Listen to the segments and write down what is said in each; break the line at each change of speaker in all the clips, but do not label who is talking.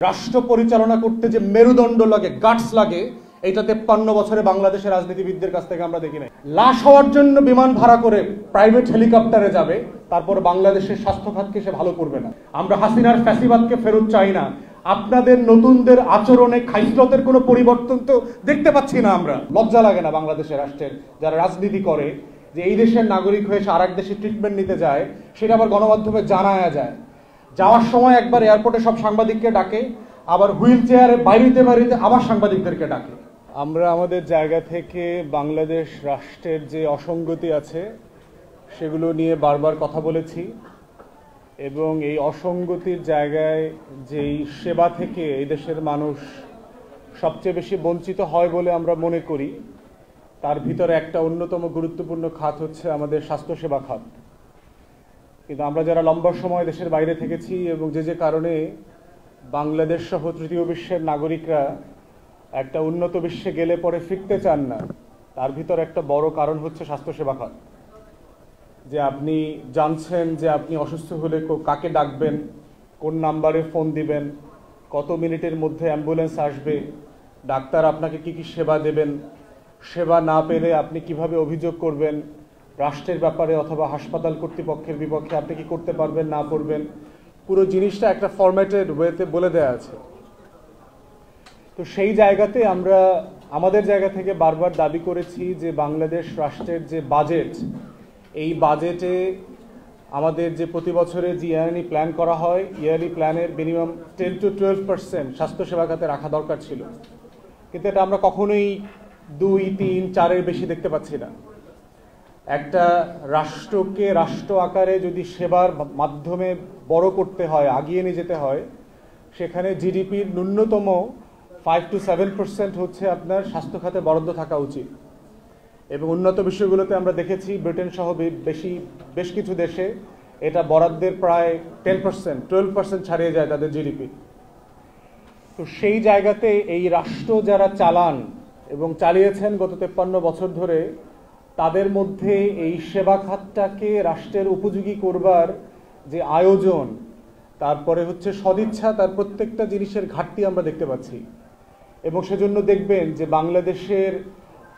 রাষ্ট্র পরিচালনা করতে যে মেরুদণ্ড লাগে, গাটস লাগে, এইটা 53 বছরে বাংলাদেশের রাজনীতিবিদদের কাছ থেকে আমরা দেখি নাই। লাশ হওয়ার জন্য বিমান ভাড়া করে প্রাইভেট হেলিকপ্টারে যাবে, তারপর বাংলাদেশের স্বাস্থ্য খাতকে সে ভালো করবে না। আমরা হাসিনার ফ্যাসিবাদকে ফেরত চাই না। আপনাদের নতুনদের আচরণে খাইসলতের কোনো পরিবর্তন তো দেখতে পাচ্ছি না আমরা। লজ্জা লাগে না বাংলাদেশের রাষ্ট্রের যারা রাজনীতি করে যে এই দেশের নাগরিক হয়ে সে আরেক দেশে ট্রিটমেন্ট নিতে যায়, সেটা আবার গণমাধ্যমে জানায়া যায়। যাওয়ার সময় একবার এয়ারপোর্টে সব সাংবাদিককে ডাকে, আবার হুইল চেয়ারে বাইরেতে আবার সাংবাদিকদেরকে ডাকে। আমরা আমাদের জায়গা থেকে বাংলাদেশ রাষ্ট্রের যে অসঙ্গতি আছে সেগুলো নিয়ে বারবার কথা বলেছি, এবং এই অসঙ্গতির জায়গায় যেই সেবা থেকে এই দেশের মানুষ সবচেয়ে বেশি বঞ্চিত হয় বলে আমরা মনে করি, তার ভিতরে একটা অন্যতম গুরুত্বপূর্ণ খাত হচ্ছে আমাদের স্বাস্থ্যসেবা খাত। কিন্তু আমরা যারা লম্বা সময় দেশের বাইরে থেকেছি এবং যে কারণে বাংলাদেশ সহ তৃতীয় বিশ্বের নাগরিকরা একটা উন্নত বিশ্বে গেলে পরে ফিরতে চান না, তার ভিতর একটা বড় কারণ হচ্ছে স্বাস্থ্যসেবা খাত। যে আপনি জানছেন যে আপনি অসুস্থ হলে কাকে ডাকবেন, কোন নাম্বারে ফোন দিবেন, কত মিনিটের মধ্যে অ্যাম্বুলেন্স আসবে, ডাক্তার আপনাকে কি কি সেবা দেবেন, সেবা না পেলে আপনি কিভাবে অভিযোগ করবেন রাষ্ট্রের ব্যাপারে অথবা হাসপাতাল কর্তৃপক্ষের বিপক্ষে, আপনি কি করতে পারবেন না করবেন, পুরো জিনিসটা একটা ফরম্যাটেড ওয়েতে বলে দেওয়া আছে। তো সেই জায়গাতে আমরা আমাদের জায়গা থেকে বারবার দাবি করেছি যে বাংলাদেশ রাষ্ট্রের যে বাজেট, এই বাজেটে আমাদের যে প্রতি বছরে যে ইয়ারলি প্ল্যান করা হয়, ইয়ারলি প্ল্যানের মিনিমাম 10 to 12% স্বাস্থ্যসেবা খাতে রাখা দরকার ছিল। কিন্তু এটা আমরা কখনোই 2, 3, 4-এর বেশি দেখতে পাচ্ছি না। একটা রাষ্ট্রকে রাষ্ট্র আকারে যদি সেবার মাধ্যমে বড় করতে হয়, আগিয়ে নিয়ে যেতে হয়, সেখানে জিডিপির ন্যূনতম 5 to 7% হচ্ছে আপনার স্বাস্থ্য খাতে বরাদ্দ থাকা উচিত। এবং উন্নত বিশ্বগুলোতে আমরা দেখেছি, ব্রিটেন সহ বেশ কিছু দেশে এটা বরাদ্দের প্রায় 10%, 12% ছাড়িয়ে যায় তাদের জিডিপি। তো সেই জায়গাতে এই রাষ্ট্র যারা চালান এবং চালিয়েছেন গত 53 বছর ধরে, তাদের মধ্যে এই সেবা খাতটাকে রাষ্ট্রের উপযোগী করবার যে আয়োজন, তারপরে হচ্ছে সদিচ্ছা, তার প্রত্যেকটা জিনিসের ঘাটতি আমরা দেখতে পাচ্ছি। এবং সেজন্য দেখবেন যে বাংলাদেশের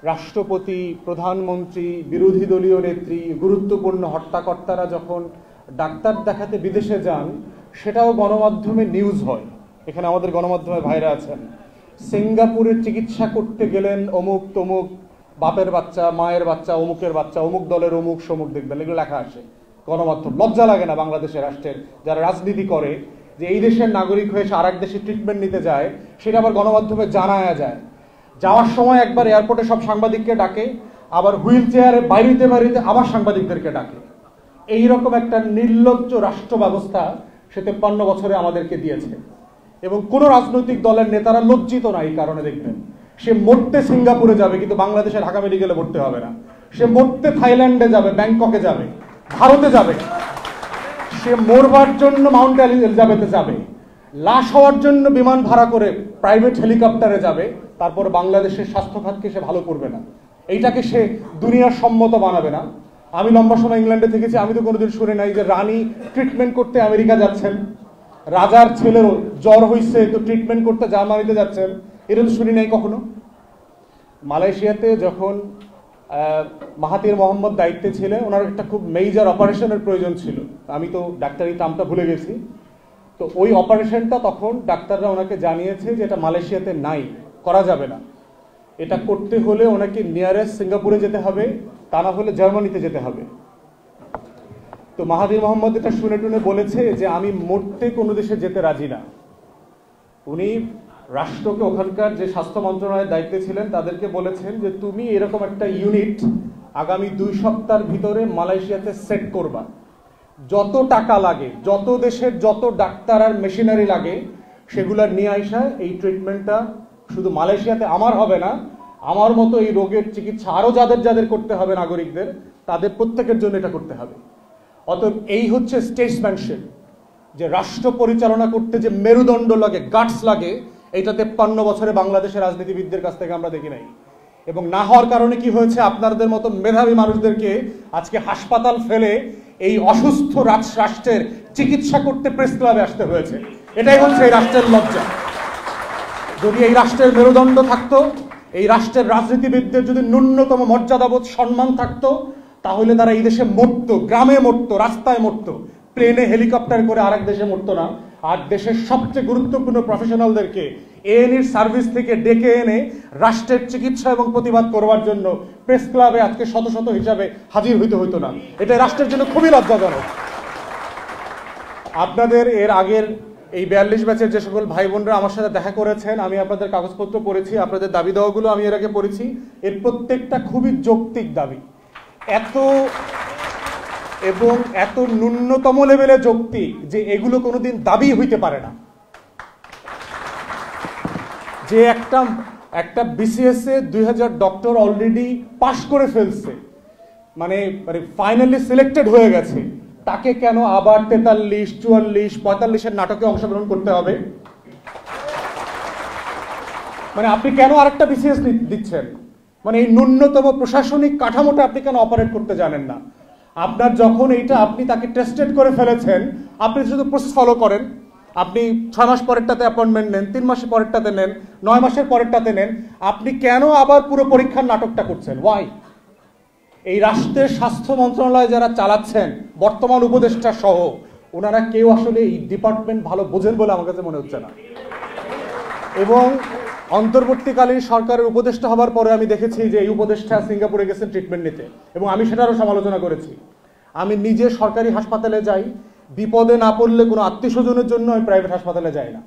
রাষ্ট্রপতি, প্রধানমন্ত্রী, বিরোধী দলীয় নেত্রী, গুরুত্বপূর্ণ হর্তাকর্তারা যখন ডাক্তার দেখাতে বিদেশে যান, সেটাও গণমাধ্যমে নিউজ হয়। এখানে আমাদের গণমাধ্যমে ভাইরা আছেন, সিঙ্গাপুরে চিকিৎসা করতে গেলেন অমুক তমুক, বাপের বাচ্চা, মায়ের বাচ্চা, অমুকের বাচ্চা, অমুক দলের অমুক সমুক, দেখবেন এগুলো লেখা আসে গণমাধ্যম। লজ্জা লাগে না বাংলাদেশের রাষ্ট্রের যারা রাজনীতি করে যে এই দেশের নাগরিক হয়ে সে আরেক দেশে ট্রিটমেন্ট নিতে যায়, সেটা আবার গণমাধ্যমে জানায়া যায়। যাওয়ার সময় একবার এয়ারপোর্টে সব সাংবাদিককে ডাকে, আবার হুইল চেয়ারে বাইরেতে আবার সাংবাদিকদেরকে ডাকে। এইরকম একটা নির্লজ্জ রাষ্ট্র ব্যবস্থা সে 53 বছরে আমাদেরকে দিয়েছে। এবং কোন রাজনৈতিক দলের নেতারা লজ্জিত না এই কারণে। দেখবেন সে মরতে সিঙ্গাপুরে যাবে, কিন্তু বাংলাদেশের ঢাকা মেডিকেলে ভর্তি হবে না। সে মরতে থাইল্যান্ডে যাবে, ব্যাংককে যাবে, ভারতে যাবে। সে মরবার জন্য মাউন্ট এলিজাবেথে যাবে, লাশ হওয়ার জন্য বিমান ভাড়া করে প্রাইভেট হেলিকপ্টারে যাবে, তারপর বাংলাদেশের স্বাস্থ্য খাতকে সে ভালো করবে না। এইটাকে সে দুনিয়ার সম্মত বানাবে না। আমি লম্বা সময় ইংল্যান্ডে থেকেছি, আমি তো কোনোদিন শুনে নাই যে রানী ট্রিটমেন্ট করতে আমেরিকা যাচ্ছেন, রাজার ছেলেরও জ্বর হয়েছে তো ট্রিটমেন্ট করতে জার্মানিতে যাচ্ছেন, এটা তো শুনি নাই কখনো। মালয়েশিয়াতে যখন মাহাতির মোহাম্মদ দায়িত্বে ছিলেন, ওনার একটা খুব মেজর অপারেশনের প্রয়োজন ছিল, আমি তো ডাক্তারি টার্মটা ভুলে গেছি। তো ওই অপারেশনটা তখন ডাক্তাররা ওনাকে জানিয়েছে যে এটা মালয়েশিয়াতে নাই, করা যাবে না। এটা করতে হলে ওনাকে নিয়ারেস্ট সিঙ্গাপুরে যেতে হবে, তা না হলে জার্মানিতে যেতে হবে। তো মাহাতির মোহাম্মদ এটা শুনে টুনে বলেছে যে আমি মরতে কোনো দেশে যেতে রাজি না। উনি রাষ্ট্রকে, ওখানকার যে স্বাস্থ্য মন্ত্রণালয়ের দায়িত্বে ছিলেন, তাদেরকে বলেছেন যে তুমি এরকম একটা ইউনিট আগামী 2 সপ্তাহের ভিতরে মালয়েশিয়াতে সেট করবা। যত টাকা লাগে, যত দেশের যত ডাক্তার আর মেশিনারি লাগে, সেগুলো নিয়ে আসা এই ট্রিটমেন্টটা শুধু মালয়েশিয়াতে আমার হবে না, আমার মতো এই রোগের চিকিৎসা আরও যাদের করতে হবে নাগরিকদের, তাদের প্রত্যেকের জন্য এটা করতে হবে। অতএব এই হচ্ছে স্টেটসম্যানশিপ, যে রাষ্ট্র পরিচালনা করতে যে মেরুদণ্ড লাগে, গাটস লাগে, এইটা 53 বছরে বাংলাদেশের রাজনীতিবিদদের কাছ থেকে আমরা দেখি নাই। এবং না হওয়ার কারণে কি হয়েছে, আপনাদের মতো মেধাবী মানুষদেরকে আজকে হাসপাতাল ফেলে এই অসুস্থ রাষ্ট্রের চিকিৎসা করতে প্রেস ক্লাবে আসতে হয়েছে। এটাই হচ্ছে এই রাষ্ট্রের লজ্জা। যদি এই রাষ্ট্রের মেরুদণ্ড থাকতো, এই রাষ্ট্রের রাজনীতিবিদদের যদি ন্যূনতম মর্যাদাবোধ সম্মান থাকতো, তাহলে তারা এই দেশে মরতো, গ্রামে মরতো, রাস্তায় মরতো, প্লেনে হেলিকপ্টার করে আরেক দেশে মরতো না। আর দেশের সবচেয়ে গুরুত্বপূর্ণ প্রফেশনালদেরকে এএনইর সার্ভিস থেকে ডেকে এনে রাষ্ট্রের চিকিৎসা এবং প্রতিবাদ করবার জন্য প্রেস ক্লাবে আজকে শত শত হিসাবে হাজির হইতে হইতো না। এটা রাষ্ট্রের জন্য খুবই লজ্জাজনক। আপনাদের এর আগের এই 42 ব্যাচের যে সকল ভাই বোনরা আমার সাথে দেখা করেছেন, আমি আপনাদের কাগজপত্র পড়েছি, আপনাদের দাবি দাওয়াগুলো আমি এর আগে পড়েছি। এর প্রত্যেকটা খুবই যৌক্তিক দাবি, এত ন্যূনতম লেভেলে যৌক্তিক যে এগুলো কোনোদিন দাবি হইতে পারে না। যে একটা বিসিএস এ 2000 ডক্টর অলরেডি পাশ করে ফেলছে, মানে ফাইনালি সিলেক্টেড হয়ে গেছে, তাকে কেন আবার 43, 44, 45-এর নাটকে অংশগ্রহণ করতে হবে? মানে আপনি কেন আরেকটা বিসিএস দিচ্ছেন? মানে এই ন্যূনতম প্রশাসনিক কাঠামোটা আপনি কেন অপারেট করতে জানেন না? আপনার যখন আপনি তাকে টেস্টেড করে ফেলেছেন, আপনি শুধু প্রসেস ফলো করেন। আপনি 6 মাস পরেরটাতে অ্যাপয়েন্টমেন্ট নেন, 3 মাসের পরেরটাতে নেন, 9 মাসের পরেরটাতে নেন। আপনি কেন আবার পুরো পরীক্ষার নাটকটা করছেন? ওয়াই? এই রাষ্ট্রের স্বাস্থ্য মন্ত্রণালয় যারা চালাচ্ছেন, বর্তমান উপদেষ্টা সহ, ওনারা কেউ আসলে এই ডিপার্টমেন্ট ভালো বোঝেন বলে আমার কাছে মনে হচ্ছে না। এবং অন্তর্বর্তীকালীন সরকারের উপদেষ্টা হবার পরে আমি দেখেছি যে এই উপদেষ্টা সিঙ্গাপুরে গেছেন ট্রিটমেন্ট নিতে, এবং আমি সেটারও সমালোচনা করেছি। আমি নিজে সরকারি হাসপাতালে যাই, বিপদে না পড়লে কোনো আত্মীয় স্বজনের জন্য আমি প্রাইভেট হাসপাতালে যাই না।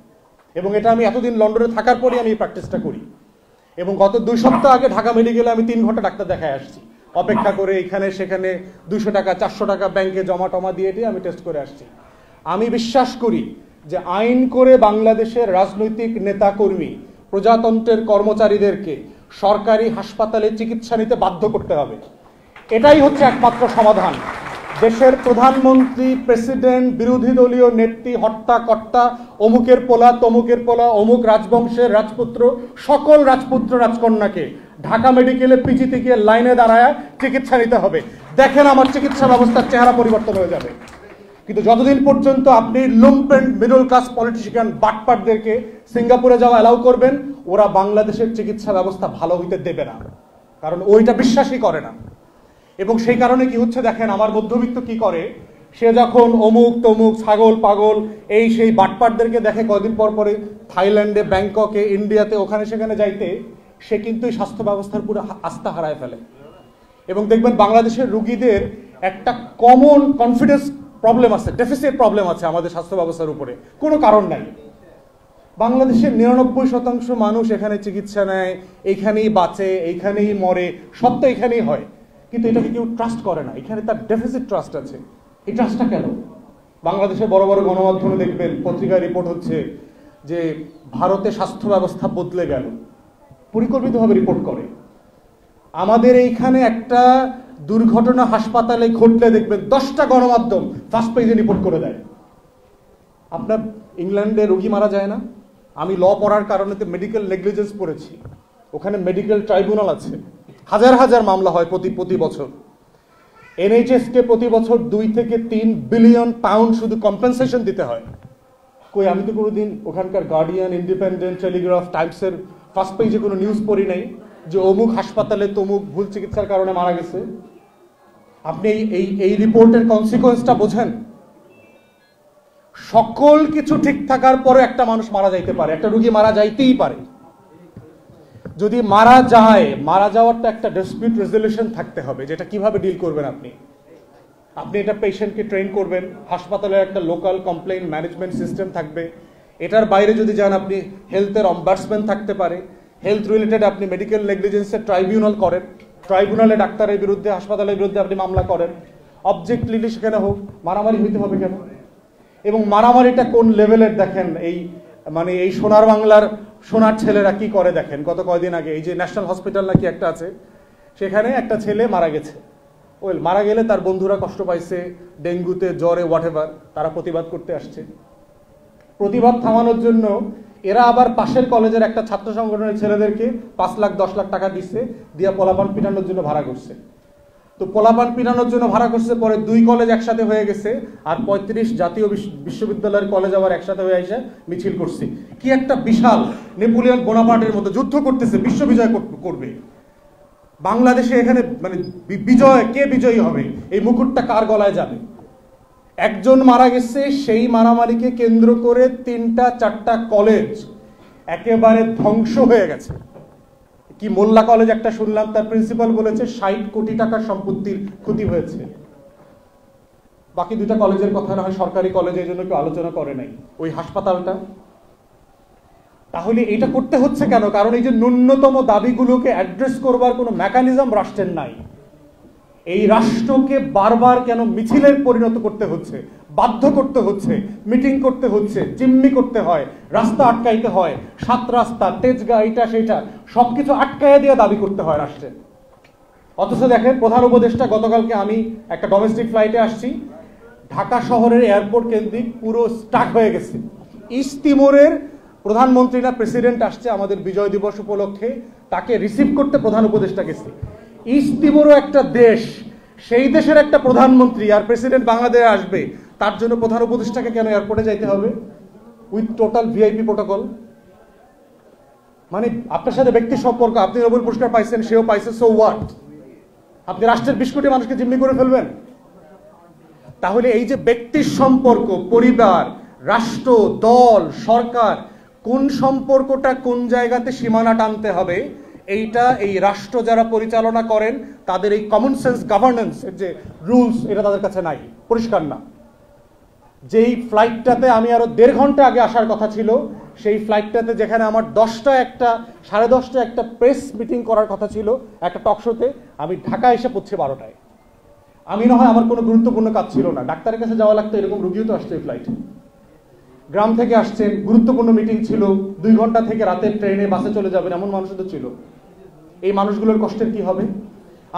এবং এটা আমি এতদিন লন্ডনে থাকার পরই আমি এই প্র্যাকটিসটা করি। এবং গত 2 সপ্তাহ আগে ঢাকা মেডিকেলে আমি 3 ঘন্টা ডাক্তার দেখায় আসছি, অপেক্ষা করে এখানে সেখানে 200 টাকা 400 টাকা ব্যাংকে জমা টমা দিয়ে আমি টেস্ট করে আসছি। আমি বিশ্বাস করি যে আইন করে বাংলাদেশের রাজনৈতিক নেতাকর্মী, প্রজাতন্ত্রের কর্মচারীদেরকে সরকারি হাসপাতালে চিকিৎসা নিতে বাধ্য করতে হবে। এটাই হচ্ছে একমাত্র সমাধান। দেশের প্রধানমন্ত্রী, প্রেসিডেন্ট, বিরোধী দলীয় নেত্রী, হর্তাকর্তা, অমুকের পোলা, তমুকের পোলা, অমুক রাজবংশের রাজপুত্র, সকল রাজপুত্র রাজকন্যাকে ঢাকা মেডিকেলে পিজিতে গিয়ে লাইনে দাঁড়ায় চিকিৎসা নিতে হবে। দেখেন আমার চিকিৎসা ব্যবস্থার চেহারা পরিবর্তন হয়ে যাবে। কিন্তু যতদিন পর্যন্ত আপনি লুম্পেন মিডল ক্লাস পলিটিশিয়ান বাটপাটদেরকে সিঙ্গাপুরে যাওয়া অ্যালাউ করবেন, ওরা বাংলাদেশের চিকিৎসা ব্যবস্থা ভালো হইতে দেবে না, কারণ ওইটা বিশ্বাসই করে না। এবং সেই কারণে কি হচ্ছে দেখেন, আমার মধ্যবিত্ত কি করে, সে যখন অমুক তমুক ছাগল পাগল এই সেই বাটপাটদেরকে দেখে কয়দিন পর পরে থাইল্যান্ডে, ব্যাংককে, ইন্ডিয়াতে ওখানে সেখানে যাইতে, সে কিন্তু এই স্বাস্থ্য ব্যবস্থার পুরো আস্থা হারায় ফেলে। এবং দেখবেন বাংলাদেশের রুগীদের একটা কমন কনফিডেন্স প্রবলেম আছে, ডেফিসিট প্রবলেম আছে আমাদের স্বাস্থ্য ব্যবস্থার উপরে, কোনো কারণ নাই। বাংলাদেশের 99% মানুষ এখানে চিকিৎসা নেয়, এইখানেই বাঁচে, এইখানেই মরে, সব তো এখানেই হয়, কিন্তু এটাকে কেউ ট্রাস্ট করে না। এখানে তার ডেফিসিট ট্রাস্ট আছে। এই ট্রাস্টটা কেন? বাংলাদেশের বড় বড় গণমাধ্যমে দেখবেন পত্রিকায় রিপোর্ট হচ্ছে যে ভারতে স্বাস্থ্য ব্যবস্থা বদলে গেল, পরিকল্পিতভাবে রিপোর্ট করে। আমাদের এইখানে একটা দুর্ঘটনা হাসপাতালে ঘটলে দেখবেন 10টা গণমাধ্যম ফার্স্ট পেজে রিপোর্ট করে দেয়। আপনার ইংল্যান্ডে রোগী মারা যায় না? আমি ল পড়ার কারণে মেডিকেল নেগলিজেন্স পড়েছি, ওখানে মেডিকেল ট্রাইব্যুনাল আছে, হাজার হাজার মামলা হয় প্রতি বছর। এনএইচএসকে প্রতি বছর 2 থেকে 3 বিলিয়ন পাউন্ড শুধু কম্পেনসেশন দিতে হয়। কই, আমি তো কোনোদিন ওখানকার গার্ডিয়ান, ইন্ডিপেন্ডেন্ট, টেলিগ্রাফ, টাইমসের ফার্স্ট পেজে কোনো নিউজ পড়ি নাই যে অমুক হাসপাতালে তমুক ভুল চিকিৎসার কারণে মারা গেছে। আপনি এই রিপোর্টের কনসিকোয়েন্সটা বোঝেন? সকল কিছু ঠিক থাকার পরে একটা মানুষ মারা যাইতে পারে, একটা রোগী মারা যাইতেই পারে। যদি মারা যায়, মারা যাওয়ার তো একটা ডিসপিউট রেজলিউশন থাকতে হবে, যেটা কিভাবে ডিল করবেন আপনি এটা পেশেন্টকে ট্রেন করবেন, হাসপাতালের একটা লোকাল কমপ্লেইন ম্যানেজমেন্ট সিস্টেম থাকবে। এটার বাইরে যদি যান, আপনি হেলথের অম্বার্সমেন্ট থাকতে পারে, হেলথ রিলেটেড আপনি মেডিকেল নেগলিজেন্সের ট্রাইব্যুনাল করেন, ট্রাইব্যুনালে ডাক্তারের বিরুদ্ধে, হাসপাতালের বিরুদ্ধে আপনি মামলা করেন, অবজেক্টলি সেখানে হোক। মারামারি হইতে হবে কেন? এবং মারামারিটা কোন লেভেলের দেখেন, এই সোনার বাংলার সোনার ছেলেরা কি করে দেখেন। গত কয়দিন আগে এই যে ন্যাশনাল হসপিটাল নাকি একটা আছে, সেখানে একটা ছেলে মারা গেছে। মারা গেলে তার বন্ধুরা কষ্ট পাইছে, ডেঙ্গুতে, জ্বরে, হোয়াটএভার, তারা প্রতিবাদ করতে আসছে। প্রতিবাদ থামানোর জন্য এরা আবার পাশের কলেজের একটা ছাত্র সংগঠনের ছেলেদেরকে 5 লাখ 10 লাখ টাকা দিচ্ছে, দিয়া পোলাপান পিটানোর জন্য ভাড়া করছে। তো পোলাপান পিটানোর জন্য ভাড়া করছে, পরে 2 কলেজ একসাথে হয়ে গেছে, আর 35 জাতীয় বিশ্ববিদ্যালয়ের কলেজ আবার একসাথে হয়ে এসে মিছিল করছে। কি একটা বিশাল নেপোলিয়ন বোনাপার্টের মতো যুদ্ধ করতেছে, বিশ্ব বিজয় করবে। বাংলাদেশে এখানে মানে কে বিজয়ী হবে, এই মুকুটটা কার গলায় যাবে? একজন মারা গেছে, সেই মারামারিকে কেন্দ্র করে 3টা-4টা কলেজ একেবারে ধ্বংস হয়ে গেছে। কি মোল্লা কলেজ একটা শুনলাম, তার প্রিন্সিপাল বলেছে 60 কোটি টাকার সম্পত্তির ক্ষতি হয়েছে। বাকি 2টা কলেজের কথা না হয় সরকারি কলেজ, এই জন্য কেউ আলোচনা করে নাই। ওই হাসপাতালটা, তাহলে এটা করতে হচ্ছে কেন? কারণ এই যে ন্যূনতম দাবিগুলোকে অ্যাড্রেস করবার কোনো মেকানিজম রাষ্ট্রের নাই। এই রাষ্ট্রকে বারবার কেন মিছিলের পরিণত করতে হচ্ছে, বাধ্য করতে হচ্ছে, মিটিং করতে হচ্ছে, জিম্মি করতে হয়, রাস্তা আটকাইতে হয়, 7 রাস্তা, তেজগাঁ, এইটা সেইটা সবকিছু আটকাইয়া দিয়ে দাবি করতে হয় রাষ্ট্রের। অথচ দেখেন প্রধান উপদেষ্টা, গতকালকে আমি একটা ডোমেস্টিক ফ্লাইটে আসছি, ঢাকা শহরের এয়ারপোর্ট কেন্দ্রিক পুরো স্টাক হয়ে গেছে। ইস্ট তিমুরের প্রধানমন্ত্রী না প্রেসিডেন্ট আসছে আমাদের বিজয় দিবস উপলক্ষে, তাকে রিসিভ করতে প্রধান উপদেষ্টা গেছে। ইস্ট তিমুরও একটা দেশ, সেই দেশের একটা প্রধানমন্ত্রী আর প্রেসিডেন্ট বাংলাদেশে আসবে, তার জন্য প্রধান উপদেষ্টাকে কেন এয়ারপোর্টে যাইতে হবে উইথ টোটাল ভিআইপি প্রোটোকল? মানে আপনার সাথে ব্যক্তির সম্পর্ক, আপনি নোবেল পুরস্কার পাইছেন, সেও পাইছে, সো হোয়াট? আপনি রাষ্ট্রের 20 কোটি মানুষকে জিম্মি করে ফেলবেন? তাহলে এই যে ব্যক্তির সম্পর্ক, পরিবার, রাষ্ট্র, দল, সরকার, কোন সম্পর্কটা কোন জায়গাতে সীমানা টানতে হবে, এইটা এই রাষ্ট্র যারা পরিচালনা করেন তাদের এই কমন সেন্স গভর্নেন্স এর যে রুলস, এটা তাদের কাছে নাই, পরিষ্কার না। যেই ফ্লাইটটাতে আমি আরো 1.5 ঘন্টা আগে আসার কথা ছিল, সেই ফ্লাইটটাতে যেখানে আমার 10টা একটা প্রেস মিটিং করার কথা ছিল একটা টক শোতে, আমি ঢাকা এসে পড়ছি 12টায়। আমি না হয় আমার কোনো গুরুত্বপূর্ণ কাজ ছিল না, ডাক্তারের কাছে যাওয়া লাগতো, এরকম রুগীও তো আসছে এই ফ্লাইটে, গ্রাম থেকে আসছেন, গুরুত্বপূর্ণ মিটিং ছিল, 2 ঘন্টা থেকে রাতের ট্রেনে বাসে চলে যাবেন, এমন মানুষও তো ছিল। এই মানুষগুলোর কষ্টের কি হবে?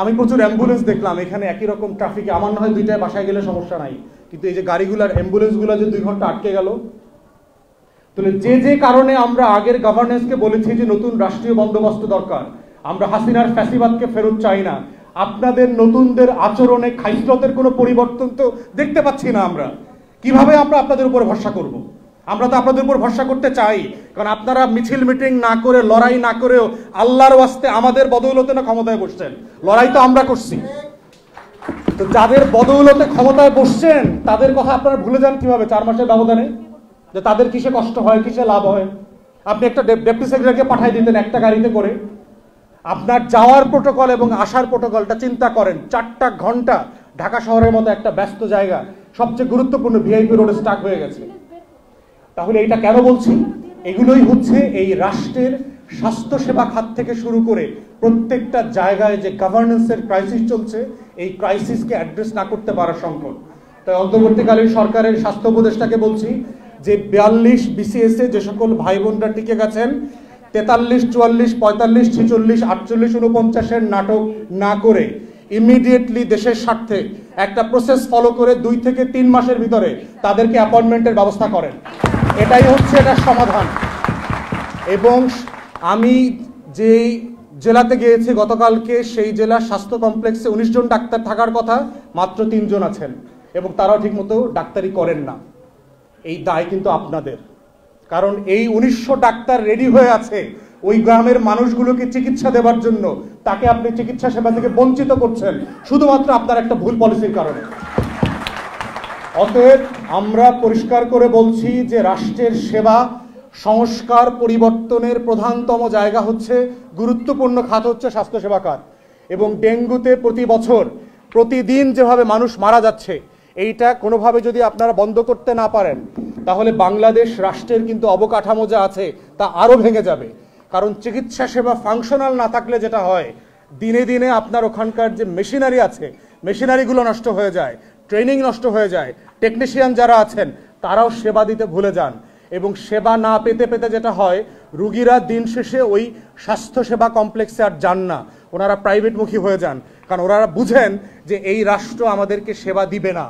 আমি প্রচুর অ্যাম্বুলেন্স দেখলাম এখানে, একই রকম ট্রাফিকে। আমার না হয় 2টায় বাসায় গেলে সমস্যা নাই, কিন্তু এই যে গাড়িগুলার, অ্যাম্বুলেন্সগুলো যে 2 ঘন্টা আটকে গেল। তাহলে যে কারণে আমরা আগের গভর্নেন্সকে বলেছি যে নতুন রাষ্ট্রীয় বন্দোবস্ত দরকার, আমরা হাসিনার ফ্যাসিবাদকে ফেরত চাই না, আপনাদের নতুনদের আচরণে খাইসলতের কোনো পরিবর্তন তো দেখতে পাচ্ছি না আমরা। কিভাবে আমরা আপনাদের উপর ভরসা করব? আমরা তো আপনাদের উপর ভরসা করতে চাই, কারণ আপনারা মিছিল মিটিং না করে, লড়াই না করেও আল্লাহর ওয়াস্তে আমাদের বদৌলতে না ক্ষমতায় বসছেন, লড়াই তো আমরা করছি। তো যাদের বদৌলতে ক্ষমতায় বসছেন তাদের কথা আপনারা ভুলে যান কিভাবে 4 মাসের ব্যবধানে? যে তাদের কিসে কষ্ট হয়, কিসে লাভ হয়। আপনি একটা ডেপুটি সেক্রেটারিকে পাঠিয়ে দিতেন একটা গাড়িতে করে, আপনার যাওয়ার প্রোটোকল এবং আসার প্রোটোকলটা চিন্তা করেন। 4টা ঘন্টা ঢাকা শহরের মতো একটা ব্যস্ত জায়গা, সবচেয়ে গুরুত্বপূর্ণ ভিআইপি রোডে স্টাক হয়ে গেছে। তাহলে এটা কেন বলছি? এগুলোই হচ্ছে এই রাষ্ট্রের স্বাস্থ্যসেবা খাত থেকে শুরু করে প্রত্যেকটা জায়গায় যে গভর্নেন্সের ক্রাইসিস চলছে, এই ক্রাইসিসকে অ্যাড্রেস না করতে পারা সংকট। তাই অন্তর্বর্তীকালীন সরকারের স্বাস্থ্য উপদেষ্টাকে বলছি যে 42 BCS যে সকল ভাই বোনরা টিকে গেছেন, 43, 44, 45, 46, 48, 49 নাটক না করে ইমিডিয়েটলি দেশের স্বার্থে একটা প্রসেস ফলো করে 2 থেকে 3 মাসের ভিতরে তাদেরকে অ্যাপয়েন্টমেন্টের ব্যবস্থা করেন। এটাই হচ্ছে এটার সমাধান। এবং আমি যেই জেলাতে গিয়েছি গতকালকে, সেই জেলার স্বাস্থ্য কমপ্লেক্সে 19 জন ডাক্তার থাকার কথা, মাত্র 3 জন আছেন, এবং তারাও ঠিকমতো ডাক্তারি করেন না। এই দায় কিন্তু আপনাদের, কারণ এই 1900 ডাক্তার রেডি হয়ে আছে ওই গ্রামের মানুষগুলোকে চিকিৎসা দেওয়ার জন্য, তাকে আপনি চিকিৎসা সেবা থেকে বঞ্চিত করছেন শুধুমাত্র আপনার একটা ভুল পলিসির কারণে। অতএব আমরা পরিষ্কার করে বলছি যে রাষ্ট্রের সেবা সংস্কার পরিবর্তনের প্রধানতম জায়গা হচ্ছে, গুরুত্বপূর্ণ খাত হচ্ছে স্বাস্থ্যসেবা খাত। এবং ডেঙ্গুতে প্রতি বছর প্রতিদিন যেভাবে মানুষ মারা যাচ্ছে, এইটা কোনোভাবে যদি আপনারা বন্ধ করতে না পারেন, তাহলে বাংলাদেশ রাষ্ট্রের কিন্তু অবকাঠামো যা আছে তা আরও ভেঙে যাবে। কারণ চিকিৎসা সেবা ফাংশনাল না থাকলে যেটা হয়, দিনে দিনে আপনার ওখানকার যে মেশিনারি আছে, মেশিনারিগুলো নষ্ট হয়ে যায়, ট্রেনিং নষ্ট হয়ে যায়, টেকনিশিয়ান যারা আছেন তারাও সেবা দিতে ভুলে যান। এবং সেবা না পেতে পেতে যেটা হয়, রুগীরা দিন শেষে ওই স্বাস্থ্যসেবা কমপ্লেক্সে আর যান না, ওনারা প্রাইভেটমুখী হয়ে যান, কারণ ওনারা বুঝেন যে এই রাষ্ট্র আমাদেরকে সেবা দিবে না।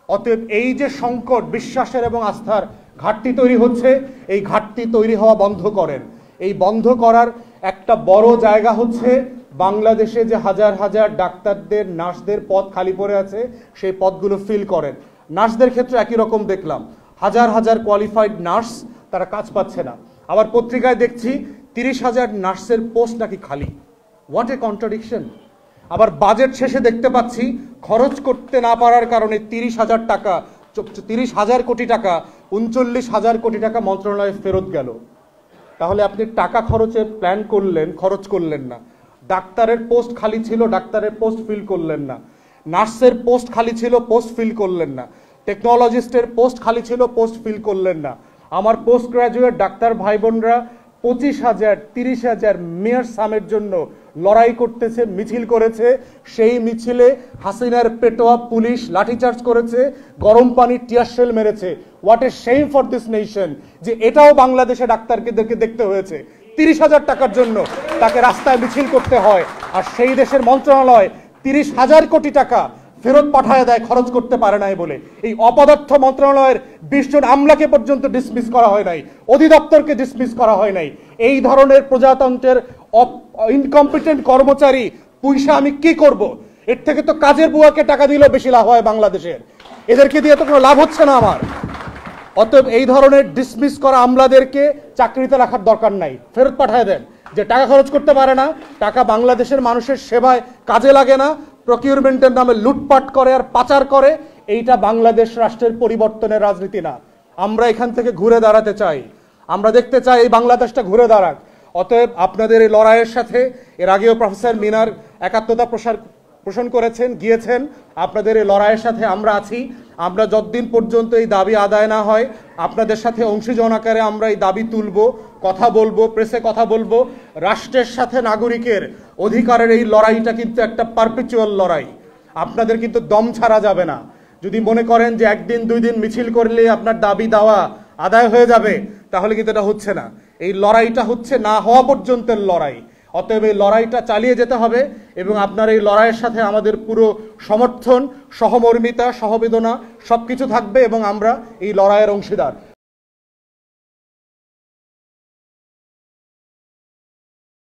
অতএব এই যে সংকট, বিশ্বাসের এবং আস্থার ঘাটতি তৈরি হচ্ছে, এই ঘাটতি তৈরি হওয়া বন্ধ করেন। এই বন্ধ করার একটা বড় জায়গা হচ্ছে বাংলাদেশে যে হাজার হাজার ডাক্তারদের নার্সদের পদ খালি পড়ে আছে সেই পদগুলো ফিল করেন। নার্সদের ক্ষেত্রে একই রকম দেখলাম, হাজার হাজার কোয়ালিফাইড নার্স তারা কাজ পাচ্ছে না। আবার পত্রিকায় দেখছি 30,000 নার্সের পোস্ট নাকি খালি। What a contradiction. আবার বাজেট শেষে দেখতে পাচ্ছি খরচ করতে না পারার কারণে 30,000 টাকা 30,000 কোটি টাকা 39,000 কোটি টাকা মন্ত্রণালয়ে ফেরত গেল। তাহলে আপনি টাকা খরচের প্ল্যান করলেন, খরচ করলেন না। ডাক্তারের পোস্ট খালি ছিল, ডাক্তারের পোস্ট ফিল করলেন না। নার্সের পোস্ট খালি ছিল, পোস্ট ফিল করলেন না। টেকনোলজিস্টের পোস্ট খালি ছিল, পোস্ট ফিল করলেন না। আমার পোস্ট গ্রাজুয়েট ডাক্তার ভাই বোনরা 25,000 30,000 মেয়র সামের জন্য লড়াই করতেছে, মিছিল করেছে। সেই মিছিলে হাসিনার পেটোয়া পুলিশ লাঠিচার্জ করেছে, গরম পানি টিয়ার শেল মেরেছে। What a shame for this nation যে এটাও বাংলাদেশে ডাক্তারকে দেখতে হয়েছে। 30,000 টাকার জন্য তাকে রাস্তায় মিছিল করতে হয়, আর সেই দেশের মন্ত্রণালয় 30,000 কোটি টাকা ফেরত পাঠায় দেয় খরচ করতে পারে নাই বলে। এই অপদার্থ মন্ত্রণালয়ের 20 জন আমলাকে পর্যন্ত ডিসমিস করা হয় নাই, অধিদপ্তরকে ডিসমিস করা হয় নাই। এই ধরনের প্রজাতন্ত্রের ইনকম্পিটেন্ট কর্মচারী পয়সা আমি কি করব? এর থেকে তো কাজের বুয়াকে টাকা দিলেও বেশি লাভ হয় বাংলাদেশের। এদেরকে দিয়ে তো কোনো লাভ হচ্ছে না আমার। অতএব এই ধরনের ডিসমিস করা আমলাদেরকে চাকরিতে রাখার দরকার নাই, ফেরত পাঠায় দেন। যে টাকা খরচ করতে পারে না, টাকা বাংলাদেশের মানুষের সেবায় কাজে লাগে না, প্রকিউরমেন্টের নামে লুটপাট করে আর পাচার করে, এইটা বাংলাদেশ রাষ্ট্রের পরিবর্তনের রাজনীতি না। আমরা এখান থেকে ঘুরে দাঁড়াতে চাই, আমরা দেখতে চাই এই বাংলাদেশটা ঘুরে দাঁড়াক। অতএব আপনাদের এই লড়াইয়ের সাথে এর আগেও প্রফেসর মিনার একাত্মতা পোষণ করেছেন, গিয়েছেন। আপনাদের এই লড়াইয়ের সাথে আমরা আছি। আমরা যতদিন পর্যন্ত এই দাবি আদায় না হয় আপনাদের সাথে অংশীজন আকারে আমরা এই দাবি তুলব, কথা বলবো, প্রেসে কথা বলবো। রাষ্ট্রের সাথে নাগরিকের অধিকারের এই লড়াইটা কিন্তু একটা পারপেচুয়াল লড়াই। আপনাদের কিন্তু দম ছাড়া যাবে না। যদি মনে করেন যে একদিন 2 দিন মিছিল করলে আপনার দাবি দাওয়া আদায় হয়ে যাবে, তাহলে কিন্তু এটা হচ্ছে না। এই লড়াইটা হচ্ছে না হওয়া পর্যন্তের লড়াই। অতএব এই লড়াইটা চালিয়ে যেতে হবে এবং আপনার এই লড়াইয়ের সাথে আমাদের পুরো সমর্থন, সহমর্মিতা, সহবেদনা সবকিছু থাকবে এবং আমরা এই লড়াইয়ের অংশীদার।